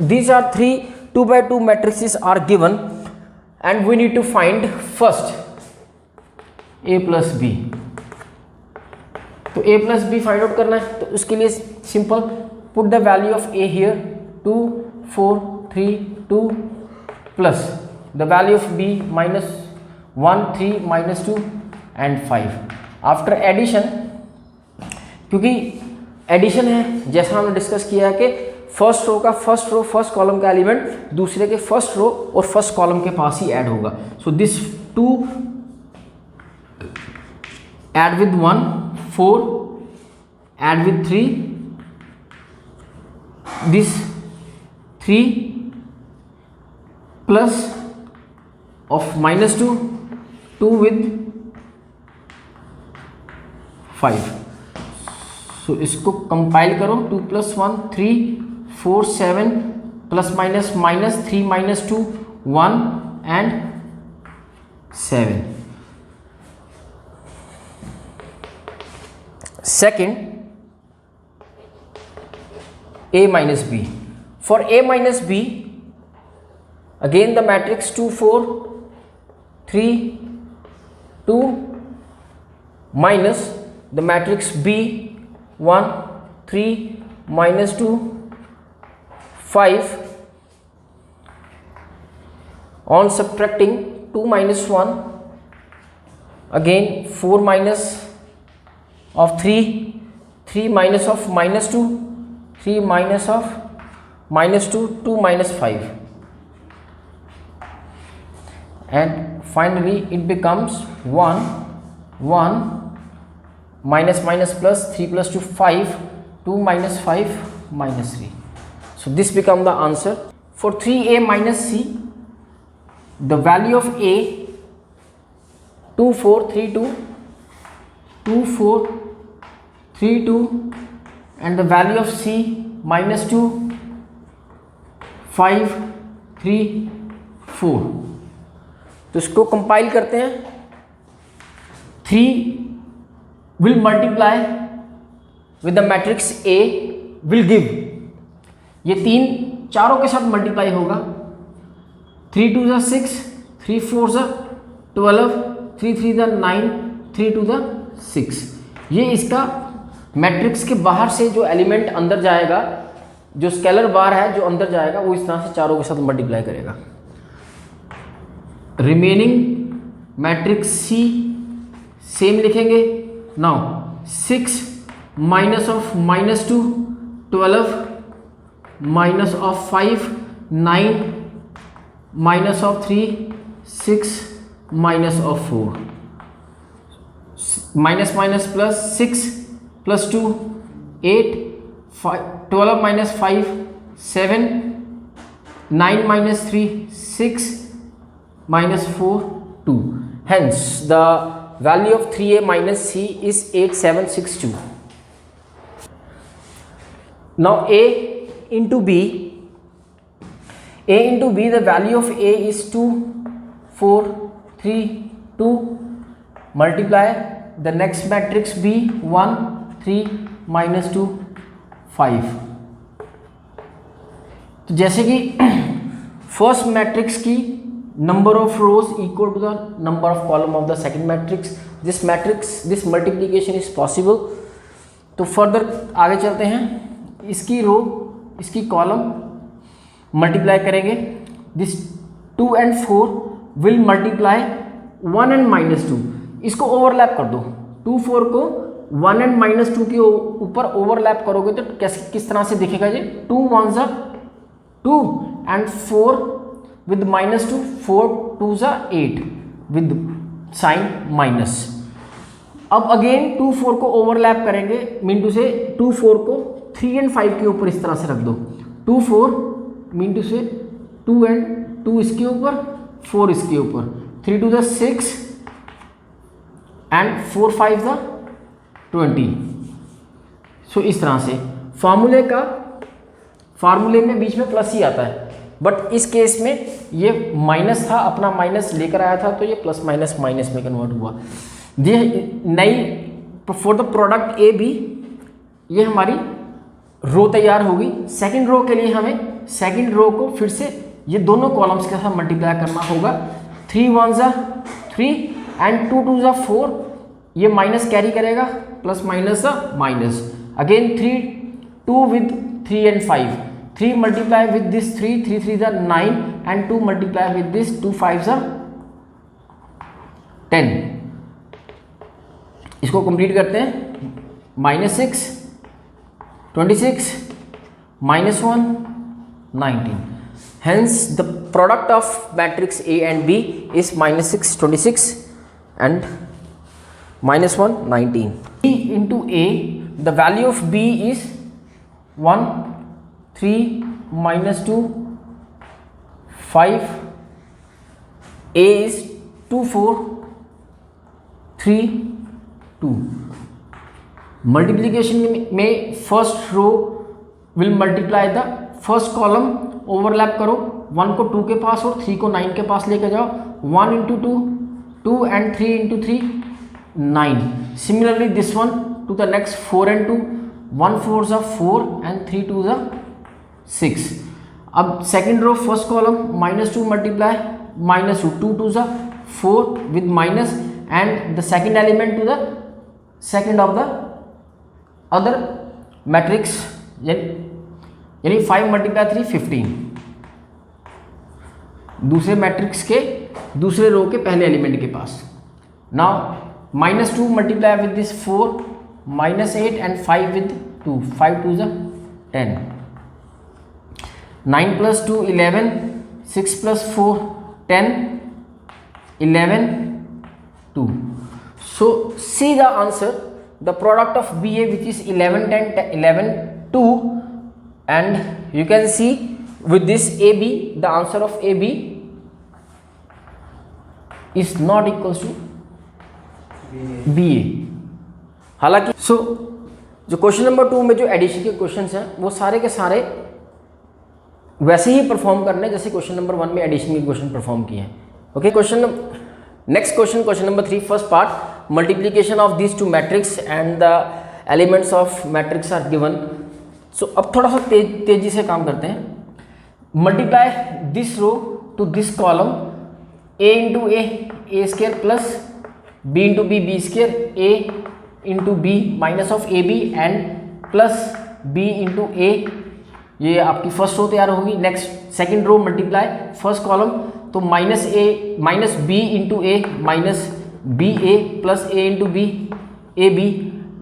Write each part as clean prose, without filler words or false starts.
these are 3 2 by 2 matrices are given and we need to find first a plus b. तो a plus b find out करना है, तो उसके लिए simple put the value of a here 2 4 3 2 plus the value of b minus 1 3 minus 2 and 5. After addition, क्योंकि addition है जैसा हमने डिस्कस किया है कि फर्स्ट रो का फर्स्ट रो फर्स्ट कॉलम का एलिमेंट दूसरे के फर्स्ट रो और फर्स्ट कॉलम के पास ही ऐड होगा. So this 2 add with 1 4 add with 3 this 3 plus of -2 2 with 5. सो इसको कंपाइल करो 2 + 1 3 4 7 plus minus minus 3 - 2 1 and 7. Second, a minus b. For a minus b, again the matrix 2 4 3 2 minus the matrix b 1 3 - 2 5. On subtracting 2 - 1, again 4 minus of 3 3 minus of -2 3 minus of -2 2 minus 5, and finally it becomes 1 1 minus minus plus 3 + 2 5 2 minus 5 minus 3. So this become the answer. For 3a minus c, the value of a 2 4 3 2 2 4 3 2 and the value of c -2 5 3 4. तो इसको compile करते हैं. 3 will multiply with the matrix A will give, ये 3 चारों के साथ multiply होगा. 3 2 = 6 3 4 = 12 3 3 = 9 3 2 = 6. ये इसका मैट्रिक्स के बाहर से जो एलिमेंट अंदर जाएगा, जो स्केलर बार है जो अंदर जाएगा, वो इस तरह से चारों के साथ मल्टीप्लाई करेगा. रिमेनिंग मैट्रिक्स सी सेम लिखेंगे. Now 6 minus of -2 12 minus of 5 9 minus of 3 6 minus of 4, minus minus plus 6 plus 2 8 5 12 minus 5 7 9 minus 3 6 minus 4 2. Hence the value of 3a minus c is 8762. Now a into b, the value of a is 2 4 3 2. Multiply the next matrix b 1 3 -2 5. तो जैसे कि first matrix की number of rows equal to the number of column of the second matrix, this multiplication is possible. तो further आगे चलते हैं. इसकी रो इसकी कॉलम मल्टीप्लाई करेंगे. This 2 and 4 will multiply 1 and -2. इसको ओवरलैप कर दो. 2 4 को 1 and -2 के ऊपर ओवरलैप करोगे तो किस तरह से दिखेगा जी. 2 1s are 2 and 4 with -2 4 2s are 8 with sign minus. अब अगेन 2 4 को ओवरलैप करेंगे. मिनटू से 2 4 को 3 and 5 के ऊपर इस तरह से रख दो. 2 4 मिनटू से 2 and 2 इसके ऊपर 4 इसके ऊपर 3 2 = 6 and 4 5 = 20. सो इस तरह से फार्मूले में बीच में प्लस ही आता है, बट इस केस में ये माइनस था, अपना माइनस लेकर आया था, तो ये प्लस माइनस माइनस में कन्वर्ट हुआ. ये नई for the product a b, ये हमारी रो तैयार होगी। सेकंड रो के लिए हमें सेकंड रो को फिर से ये दोनों कॉलम्स के साथ मल्टीप्लाई करना होगा। 3 1 ज़ा 3 एंड 2 2 ज़ा 4, ये माइनस कैरी करेगा, plus minus minus, again 3 2 with 3 and 5, 3 multiply with this 3 3 3 ज़ा 9 एंड 2 मल्टीप्लाई विद दिस 2 5 ज़ा 10। इसको कंप्लीट करते हैं। -6 26 -1 19, hence the product of matrix A and B is -6 26 and -1 19. B into A, the value of B is 1 3 -2 5, A is 2 4 3 2. Multiplication में first row will multiply the first column, overlap करो, 1 को 2 के पास और 3 को 9 के पास लेके जाओ, 1 into 2 2 and 3 into 3 9. Similarly this one to the next 4 and 2, 1 4 is 4 and 3 2 is 6. अब second row first column -2 multiply -2 2 2 is 4 with minus and the second element to the second of the other matrix, यानी 5 multiply 3 15, दूसरे matrix के दूसरे रो के पहले element के पास। Now -2 multiply with this 4 -8 and 5 with 2, 5 2 is 10, 9 + 2 11, 6 + 4 10, 11 2. So see the answer, the product of BA which is 11 10 11 2, and you can see with this AB, the answer of AB is not equals to BA. हालांकि जो question number 2 में जो addition के questions हैं वो सारे के सारे वैसे ही परफॉर्म करने जैसे क्वेश्चन नंबर 1 में एडिशन के क्वेश्चन परफॉर्म किए हैं। Okay, next question number 3, first part, multiplication of this two matrix and the elements of matrix are given. So अब थोड़ा सा तेजी से काम करते हैं। Multiply this row to this column, a into a square plus b into b square, a into b minus of a b and plus b into a, ये आपकी फर्स्ट रो तैयार होगी। Next second row multiply first column, तो minus b into a minus b a plus a into b a b,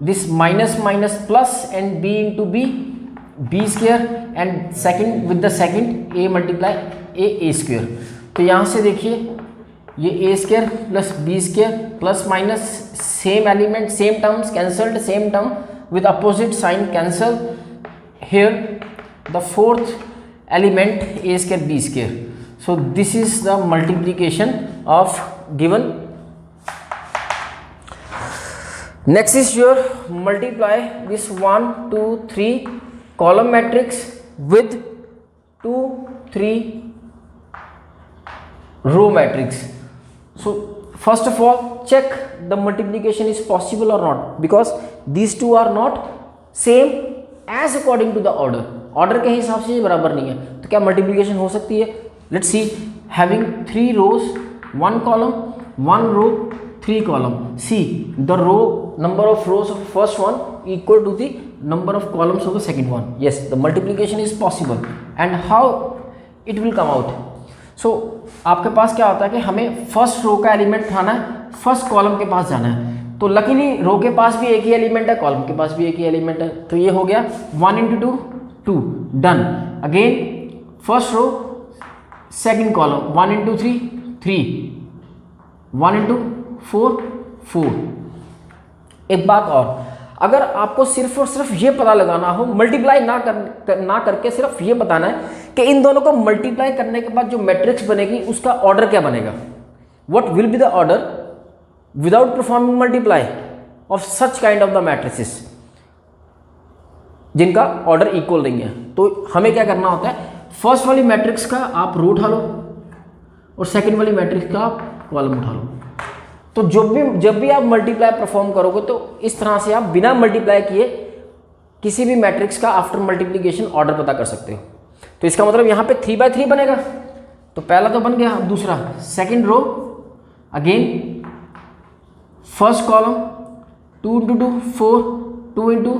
this minus minus plus and b into b square and second with the second a multiply a square. तो यहाँ से देखिए ये a square plus b square plus minus same element same terms cancelled, same term with opposite sign cancel, here the fourth element a square b square. So this is the multiplication of given. Next is your multiply this 1 2 3 column matrix with 2 3 row matrix. So first of all check the multiplication is possible or not, because these two are not same as according to the order. Order के हिसाब से ये बराबर नहीं है, तो क्या multiplication हो सकती है? Let's see, having 3 rows 1 column 1 row 3 column, see the row number of rows of first one equal to the number of columns of the second one. Yes, the multiplication is possible. And how it will come out? So आपके पास क्या होता है कि हमें first row का element उठाना है, फर्स्ट कॉलम के पास जाना है, तो लकीली रो के पास भी एक ही एलिमेंट है, कॉलम के पास भी एक ही एलिमेंट है, तो ये हो गया 1 into 2 2 done. Again first row second column 1 into 3 3, 1 into 4 4. एक बात और, अगर आपको सिर्फ और सिर्फ ये पता लगाना हो, मल्टीप्लाई ना करके सिर्फ ये बताना है कि इन दोनों को मल्टीप्लाई करने के बाद जो मैट्रिक्स बनेगी उसका ऑर्डर क्या बनेगा, what will be the order without performing multiply of such kind of the matrices जिनका ऑर्डर इक्वल नहीं है. तो हमें क्या करना होता है, फर्स्ट वाली मैट्रिक्स का आप रो उठा लो और सेकंड वाली मैट्रिक्स का आप कॉलम उठा लो. तो जब भी आप मल्टीप्लाई परफॉर्म करोगे तो इस तरह से आप बिना मल्टीप्लाई किए किसी भी मैट्रिक्स का आफ्टर मल्टीप्लिकेशन ऑर्डर पता कर सकते हो। तो इसका मतलब यहाँ पे 3/3 बनेगा, तो पहला तो बन गया। अब दूसरा second row again first column 2 × 2 4, 2 ×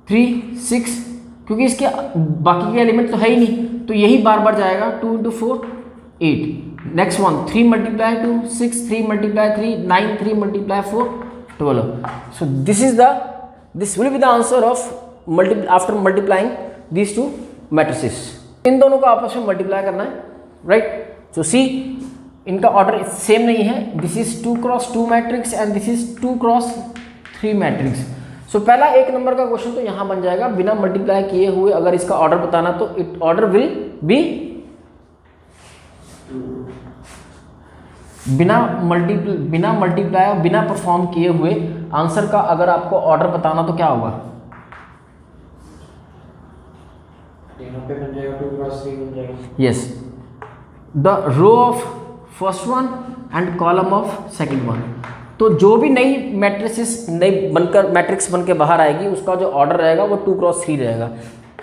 3 6, क्योंकि इसके बाकी के एलिमेंट तो है ही नहीं, तो यही बार बार जाएगा। 2 × 4 8। Next one 3 × 2 6, 3 × 3 9, 3 × 4 12। So this will be the answer of after multiplying these two matrices। इन दोनों को आपस में मल्टीप्लाई करना है, राइट। सो सी इनका ऑर्डर सेम नहीं है। This is 2 × 2 matrix and this is 2 × 3 matrix. So पहला 1 नंबर का क्वेश्चन तो यहाँ बन जाएगा बिना मल्टीप्लाई किए हुए। अगर इसका ऑर्डर बताना तो इट ऑर्डर विल बी बिना मल्टीप्लाई और बिना परफॉर्म किए हुए आंसर का अगर आपको ऑर्डर बताना तो क्या होगा? यहाँ पे बन जाएगा 2 × 3 बन जाएगा। Yes, the row of first one and column of second one. तो जो भी नई मैट्रिक्स बनकर बाहर आएगी उसका जो ऑर्डर रहेगा वो 2 × 3 रहेगा।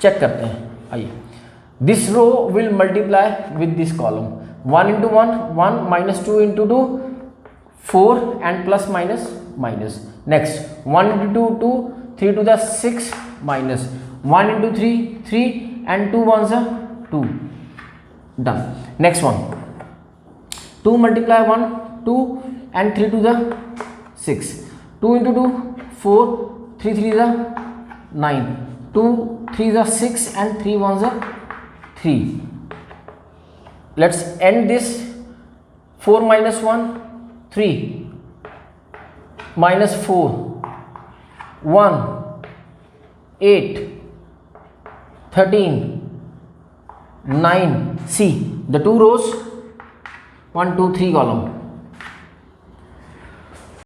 चेक करते हैं, आइए। This row will multiply with this column 1 × 1 1 -2 × 2 4 and plus minus next 1 × 2 2 3 to the 6 minus 1 × 3 3 and 2 ones are 2 done। next one 2 multiply 1 2 and 3 to the 6 2 × 2 4 3 3 the 9 2 3 the 6 and 3 ones are 3। let's end this 4 minus 1 3 minus 4 1 8 13 9। see the 2 rows 1 2 3 column